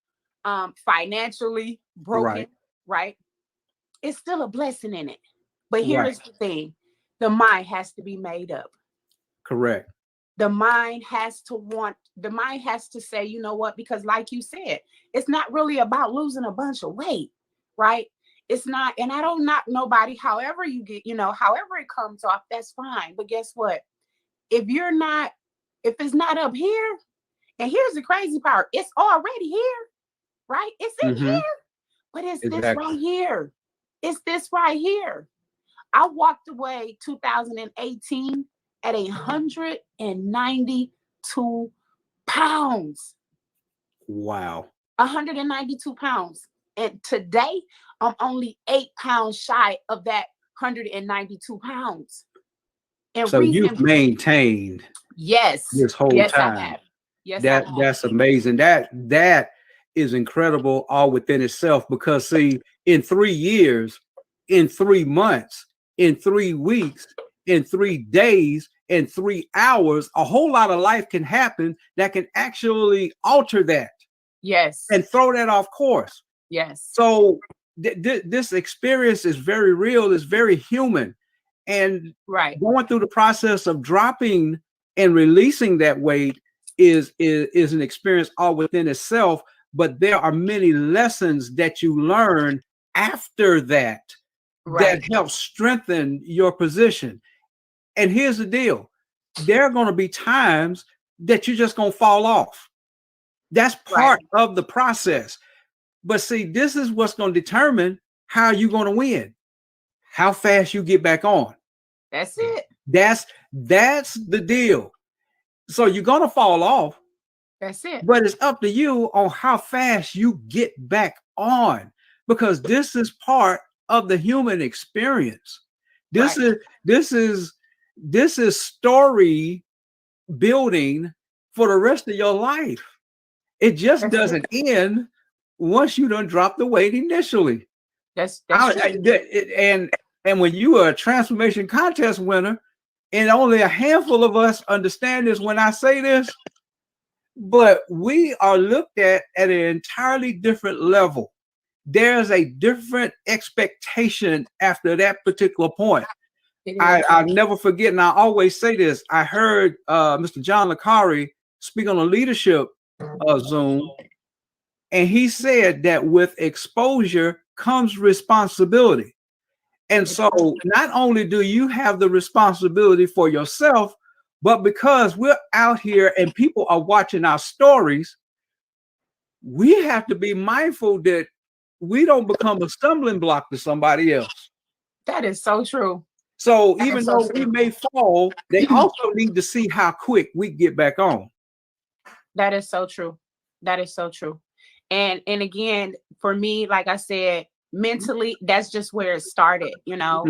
Financially broken, right? It's still a blessing in it. But here's the thing, the mind has to be made up. Correct. The mind has to say, you know what? Because like you said, it's not really about losing a bunch of weight, right? It's not, and I don't knock nobody, however you get, you know, however it comes off, that's fine. But guess what? If it's not up here, and here's the crazy part, it's already here, right? It's in here, but it's this right here. It's this right here. I walked away 2018 at 192 pounds. Wow. 192 pounds. And today, I'm only 8 pounds shy of that 192 pounds. And so you've maintained this whole time. I have. Yes, that's amazing. That is incredible all within itself, because see, in 3 years, in 3 months, in 3 weeks, in 3 days, in 3 hours, a whole lot of life can happen that can actually alter that. Yes. And throw that off course. Yes. So this experience is very real, it's very human. And going through the process of dropping and releasing that weight is an experience all within itself. But there are many lessons that you learn after that that help strengthen your position. And here's the deal. There are going to be times that you're just going to fall off. That's part of the process. But see, this is what's going to determine how you're going to win. How fast you get back on. That's it. That's the deal. So you're going to fall off. That's it. But it's up to you on how fast you get back on, because this is part of the human experience. This is story building for the rest of your life. It just doesn't end once you done drop the weight initially. That's true. And when you are a transformation contest winner, and only a handful of us understand this when I say this, but we are looked at an entirely different level. There's a different expectation after that particular point. I'll never forget, and I always say this. I heard Mr. John LeCarry speak on a leadership Zoom, and he said that with exposure comes responsibility. And so not only do you have the responsibility for yourself, but because we're out here and people are watching our stories, we have to be mindful that we don't become a stumbling block to somebody else. That is so true. So even though we may fall, they also need to see how quick we get back on. That is so true. That is so true. And again, for me, like I said, mentally, that's just where it started, you know.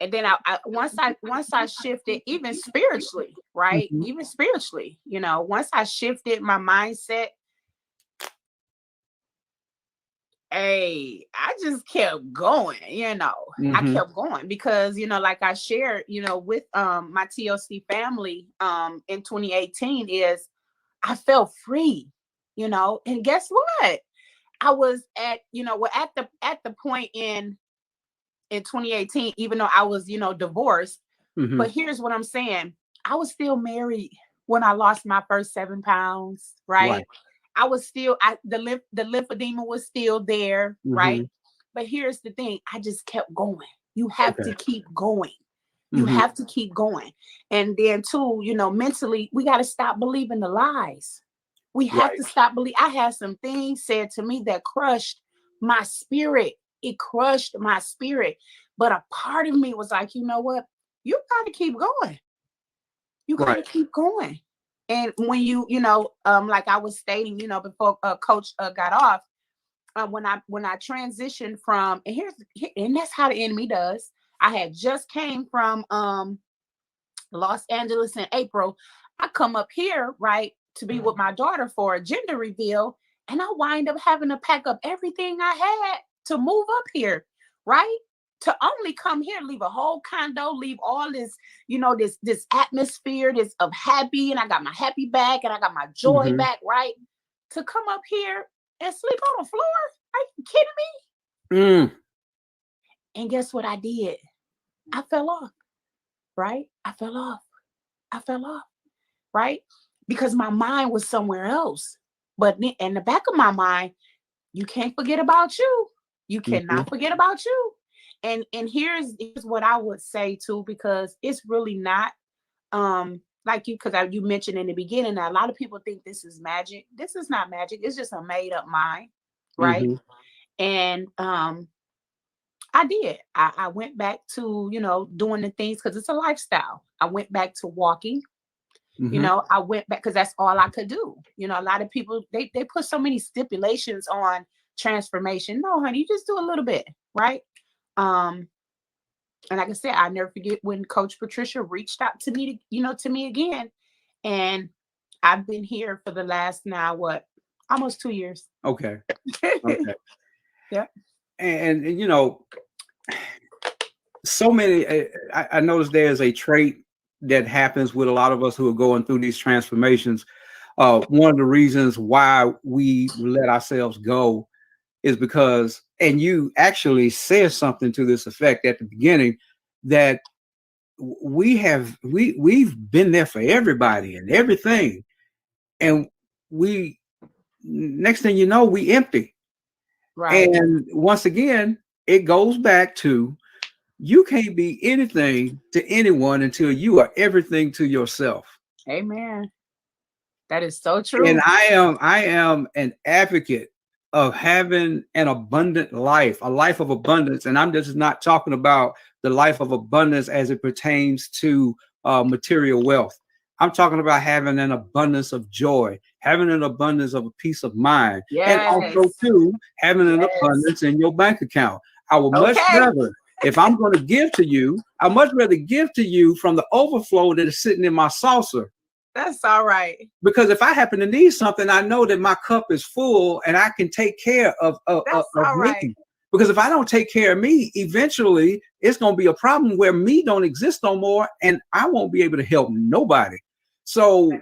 And then once I shifted, even spiritually, right? Even spiritually, you know, once I shifted my mindset, I just kept going, you know. I kept going because, you know, like I shared, you know, with my TLC family in 2018 is I felt free, you know. And guess what? I was at the point in 2018, even though I was, you know, divorced. But here's what I'm saying. I was still married when I lost my first 7 pounds, right? I was still, the lymphedema was still there, right? But here's the thing. I just kept going. You have to keep going. You have to keep going. And then too, you know, mentally, we got to stop believing the lies. We have to stop believing. I had some things said to me that crushed my spirit. It crushed my spirit. But a part of me was like, you know what? You got to keep going. You got to keep going. And when you know, like I was stating, you know, before Coach got off, when I transitioned from, and that's how the enemy does. I had just came from Los Angeles in April. I come up here, right, to be with my daughter for a gender reveal, and I wind up having to pack up everything I had to move up here, right? To only come here, leave a whole condo, leave all this, you know, this atmosphere, this of happy, and I got my happy back, and I got my joy back, right? To come up here and sleep on the floor? Are you kidding me? And guess what I did? I fell off, right? I fell off, right? Because my mind was somewhere else. But in the back of my mind, you can't forget about you. You cannot forget about you. And here's what I would say too, because it's really not like you, because you mentioned in the beginning that a lot of people think this is magic. This is not magic. It's just a made up mind, right? And I did. I went back to, you know, doing the things because it's a lifestyle. I went back to walking. You know, I went back because that's all I could do. You know, a lot of people, they put so many stipulations on transformation. No, honey, you just do a little bit, right? And like I said, I never forget when Coach Patricia reached out to me, to me again. And I've been here for the last almost 2 years. Okay. Yeah. And you know, so many, I noticed there's a trait that happens with a lot of us who are going through these transformations. One of the reasons why we let ourselves go is because, and you actually said something to this effect at the beginning, that we've been there for everybody and everything. And next thing you know, we empty. Right. And once again, it goes back to, you can't be anything to anyone until you are everything to yourself. Amen. That is so true. And I am an advocate of having an abundant life, a life of abundance. And I'm just not talking about the life of abundance as it pertains to material wealth. I'm talking about having an abundance of joy, having an abundance of a peace of mind, and also too having an abundance in your bank account. I would much rather, if I'm going to give to you, I'd much rather give to you from the overflow that is sitting in my saucer. That's all right. Because if I happen to need something, I know that my cup is full and I can take care of me. Because if I don't take care of me, eventually it's going to be a problem where me don't exist no more, and I won't be able to help nobody. So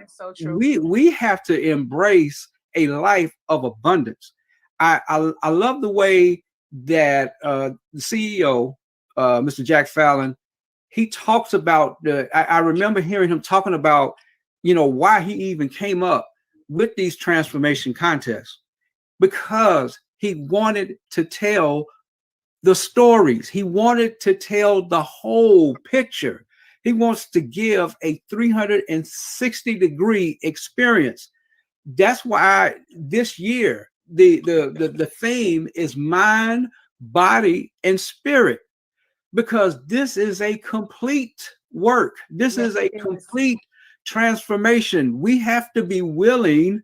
we have to embrace a life of abundance. I love the way that the CEO, Mr. Jack Fallon, he talks about I remember hearing him talking about, you know, why he even came up with these transformation contests, because he wanted to tell the stories. He wanted to tell the whole picture. He wants to give a 360-degree experience. That's why this year the theme is mind, body, and spirit, because this is a complete work. This is a complete transformation. We have to be willing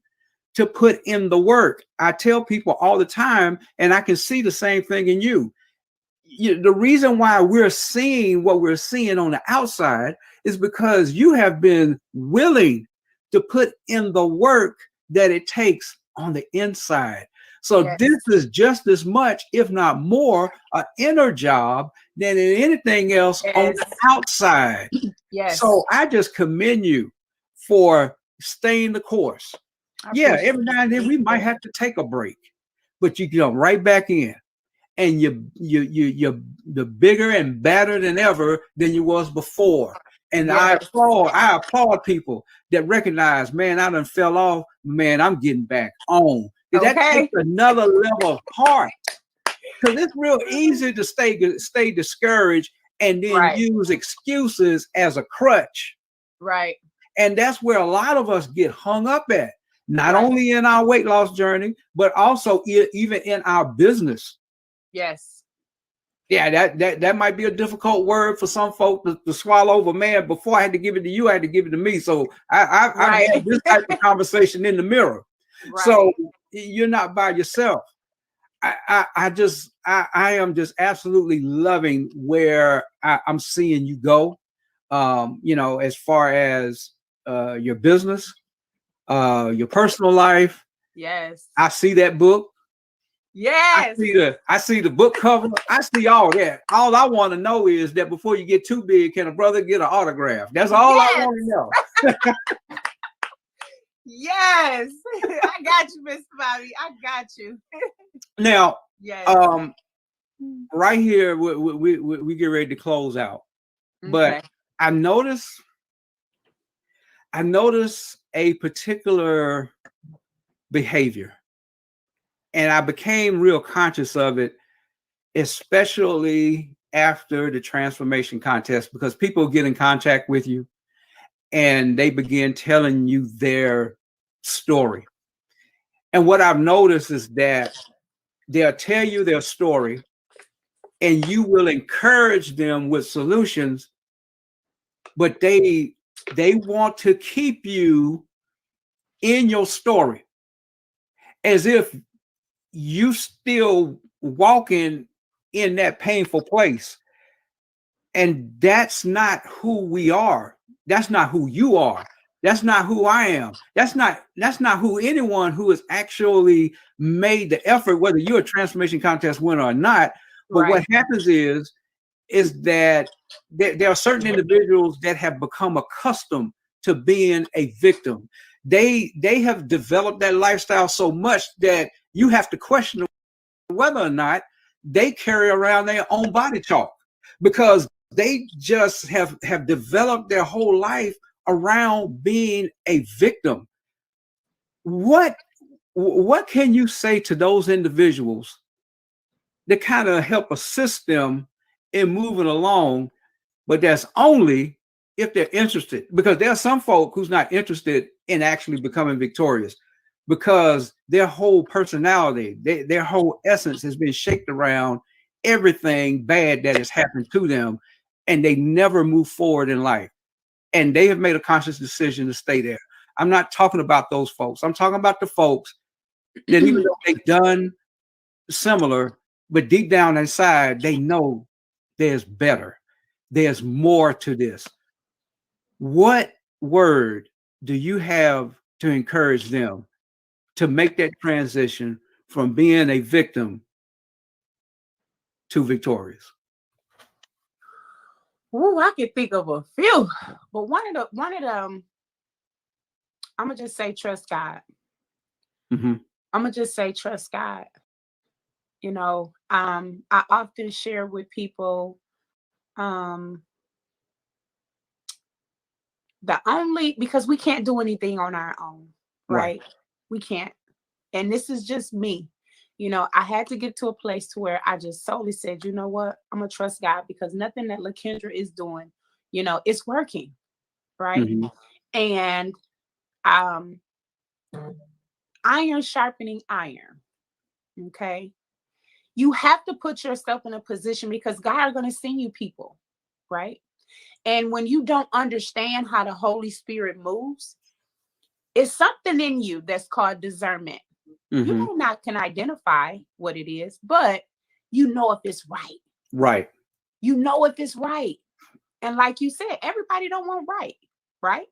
to put in the work. I tell people all the time, and I can see the same thing in you. The reason why we're seeing what we're seeing on the outside is because you have been willing to put in the work that it takes on the inside. So this is just as much, if not more, an inner job than anything else on the outside. So I just commend you for staying the course. Every now and then we might have to take a break, but you get right back in, and you're the bigger and better than ever than you was before. And I applaud people that recognize, man, I done fell off, man, I'm getting back on. That takes another level of heart, because it's real easy to stay discouraged and then Right. use excuses as a crutch. Right. And that's where a lot of us get hung up at, not Right. only in our weight loss journey, but also even in our business. Yes. Yeah, that might be a difficult word for some folk to swallow, but man, before I had to give it to you, I had to give it to me. So I've Right. had this type of conversation in the mirror. Right. So you're not by yourself. I am just absolutely loving where I'm seeing you go. As far as your business, your personal life. Yes. I see that book. Yes. I see the book cover. I see all that. All I want to know is that before you get too big, can a brother get an autograph? That's all I want to know. Yes. I got you, Miss Bobby. I got you. Now, Yes. right here, we get ready to close out. But Okay. I notice a particular behavior, and I became real conscious of it, especially after the transformation contest, because people get in contact with you and they begin telling you their story. And what I've noticed is that they'll tell you their story and you will encourage them with solutions, but they want to keep you in your story as if you still walking in that painful place. And that's not who we are. That's not who you are. That's not who I am. That's not who anyone who has actually made the effort, whether you're a transformation contest winner or not. But Right. what happens is that there are certain individuals that have become accustomed to being a victim. They have developed that lifestyle so much that you have to question whether or not they carry around their own body chalk, because they just have developed their whole life around being a victim. What can you say to those individuals that kind of help assist them in moving along? But that's only if they're interested, because there are some folk who's not interested in actually becoming victorious, because their whole personality, their whole essence has been shaped around everything bad that has happened to them, and they never move forward in life. And they have made a conscious decision to stay there. I'm not talking about those folks. I'm talking about the folks that even though they've done similar, but deep down inside, they know there's better. There's more to this. What word do you have to encourage them to make that transition from being a victim to victorious? Ooh, I can think of a few, but one of them, I'm gonna just say trust God. Mm-hmm. I'm gonna just say trust God. I often share with people, because we can't do anything on our own, right? We can't. And this is just me. I had to get to a place to where I just solely said, you know what, I'm gonna trust God, because nothing that LaKendra is doing, it's working, right? Mm-hmm. And um iron sharpening iron. Okay. You have to put yourself in a position, because God are going to send you people, right? And when you don't understand how the Holy Spirit moves, it's something in you that's called discernment. Mm-hmm. You may not can identify what it is, but you know if it's right. Right. You know if it's right. And like you said, everybody don't want right?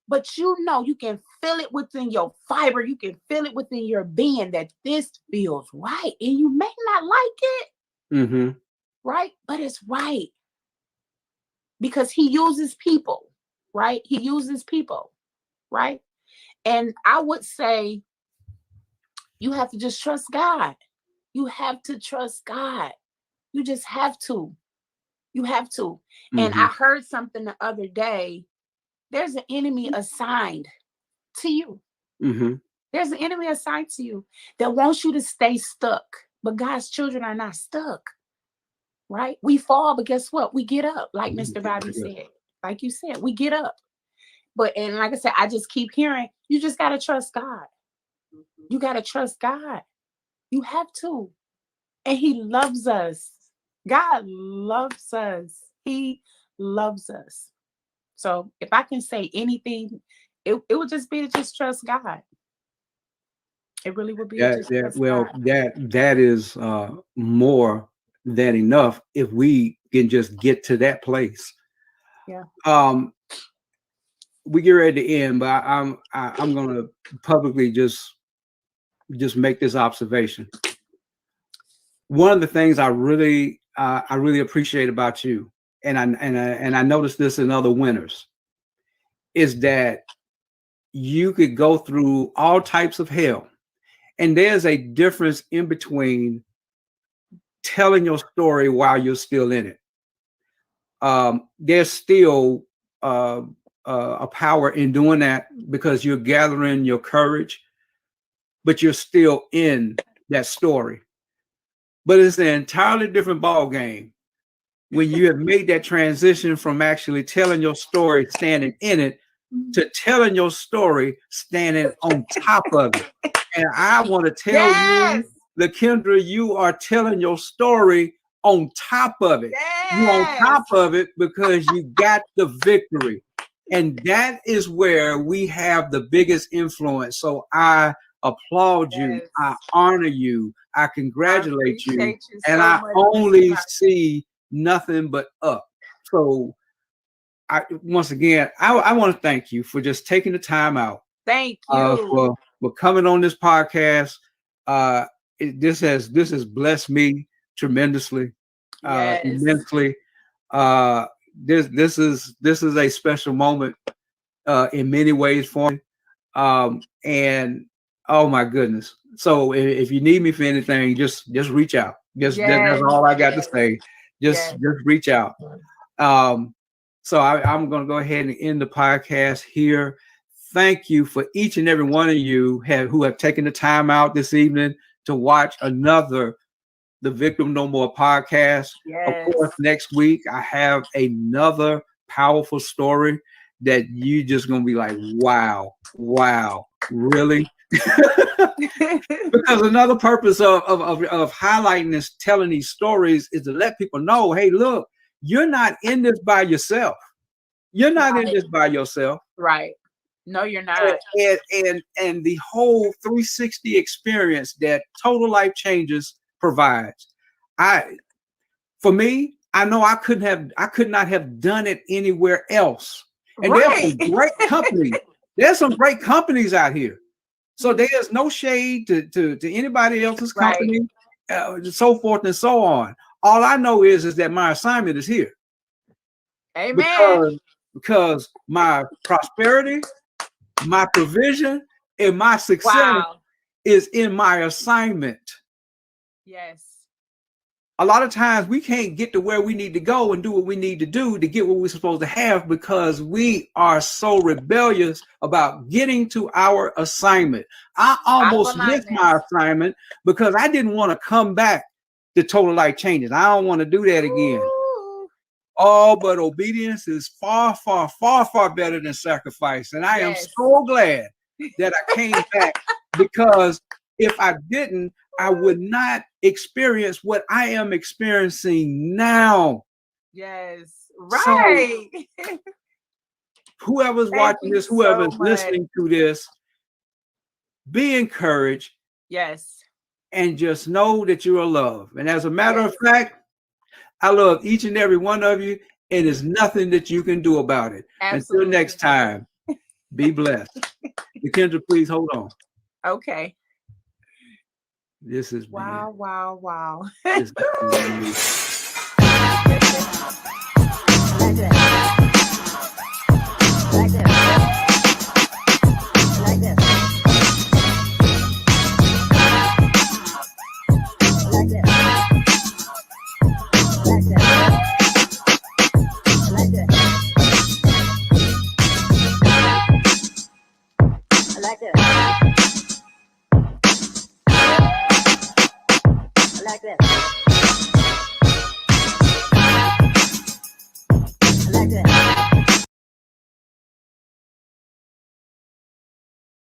But you can feel it within your fiber. You can feel it within your being that this feels right. And you may not like it, Mm-hmm. right? But it's right. Because he uses people, right? He uses people, right? And I would say you have to just trust God. You have to trust God. You just have to. You have to. Mm-hmm. And I heard something the other day. There's an enemy assigned to you. Mm-hmm. There's an enemy assigned to you that wants you to stay stuck. But God's children are not stuck. right? We fall, but guess what? We get up, like Mr. Bobby said. Like you said, we get up. And like I said, I just keep hearing, you just got to trust God. You got to trust God. You have to. And he loves us. God loves us. He loves us. So if I can say anything, it would just be to just trust God. It really would be to just trust God. That is more than enough if we can just get to that place. Yeah. We get ready to end, but I'm gonna publicly just make this observation. One of the things I really appreciate about you, and I noticed this in other winners, is that you could go through all types of hell, and there's a difference in between telling your story while you're still in it. There's still a power in doing that because you're gathering your courage, but you're still in that story. But it's an entirely different ball game when you have made that transition from actually telling your story, standing in it, to telling your story, standing on top of it. And I want to tell you, LaKendra, you are telling your story on top of it. You're on top of it because you got the victory. And that is where we have the biggest influence. So I applaud you. I honor you. I congratulate you. And I only see nothing but up. So once again, I want to thank you for just taking the time out. Thank you for coming on this podcast. This has blessed me tremendously, immensely. This is a special moment in many ways for me. And oh my goodness. So if you need me for anything, just reach out. That's all I got to say. Just reach out. So I'm going to go ahead and end the podcast here. Thank you for each and every one of you who have taken the time out this evening to watch another The Victim No More podcast. Of course, next week I have another powerful story that you just going to be like, wow, really? Because another purpose of highlighting this, telling these stories is to let people know, hey, look, you're not in this by yourself. You're not in this by yourself. Right. No, you're not. And the whole 360 experience that Total Life Changes provides. For me, I know I could not have done it anywhere else. And there's some great companies. There's some great companies out here. So there's no shade to anybody else's company, so forth and so on. All I know is that my assignment is here. Amen. Because my prosperity, my provision, and my success is in my assignment. Yes. A lot of times we can't get to where we need to go and do what we need to do to get what we're supposed to have because we are so rebellious about getting to our assignment. I almost missed my assignment because I didn't want to come back to Total Life Changes. I don't want to do that again. Ooh. Oh, but obedience is far, far, far, far better than sacrifice. And I am so glad that I came back because if I didn't, I would not experience what I am experiencing now. Yes, right. So, whoever's watching this, whoever's listening to this, be encouraged. Yes. And just know that you are loved. And as a matter of fact, I love each and every one of you, and there's nothing that you can do about it. Absolutely. Until next time, be blessed. LaKendra, please hold on. Okay. This is wow. This is like this. like that.